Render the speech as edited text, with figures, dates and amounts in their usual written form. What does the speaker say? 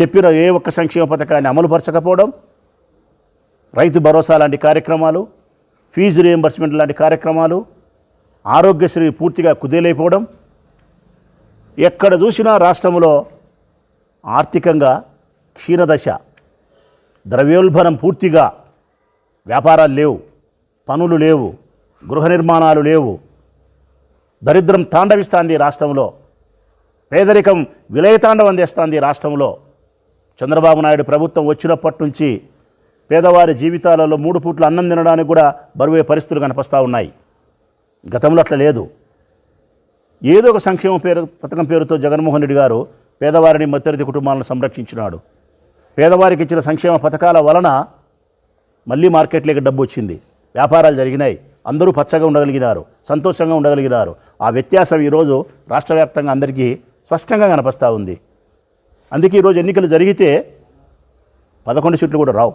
చెప్పిన ఏ ఒక్క సంక్షేమ పథకాన్ని అమలుపరచకపోవడం, రైతు భరోసా లాంటి కార్యక్రమాలు, ఫీజు రియంబర్స్మెంట్ లాంటి కార్యక్రమాలు, ఆరోగ్యశ్రీ పూర్తిగా కుదేలైపోవడం, ఎక్కడ చూసినా రాష్ట్రంలో ఆర్థికంగా క్షీణదశ, ద్రవ్యోల్బణం పూర్తిగా, వ్యాపారాలు లేవు, పనులు లేవు, గృహ నిర్మాణాలు లేవు, దరిద్రం తాండవిస్తాంది రాష్ట్రంలో, పేదరికం విలయతాండవం చేస్తుంది రాష్ట్రంలో. చంద్రబాబు నాయుడు ప్రభుత్వం వచ్చినప్పటి నుంచి పేదవారి జీవితాలలో 3 పూట్ల అన్నం తినడానికి కూడా బరువే పరిస్థితులు కనిపిస్తూ ఉన్నాయి. గతంలో అట్లా లేదు. ఏదో ఒక సంక్షేమ పథకం పేరుతో జగన్మోహన్ రెడ్డి గారు పేదవారిని, మధ్యతరగతి కుటుంబాలను సంరక్షించినాడు. పేదవారికి ఇచ్చిన సంక్షేమ పథకాల వలన మళ్ళీ మార్కెట్లోకి డబ్బు వచ్చింది, వ్యాపారాలు జరిగినాయి, అందరూ పచ్చగా ఉండగలిగినారు, సంతోషంగా ఉండగలిగినారు. ఆ వ్యత్యాసం ఈరోజు రాష్ట్ర వ్యాప్తంగా అందరికీ స్పష్టంగా కనిపిస్తూ ఉంది. అందుకే ఈరోజు ఎన్నికలు జరిగితే 11 సీట్లు కూడా రావు.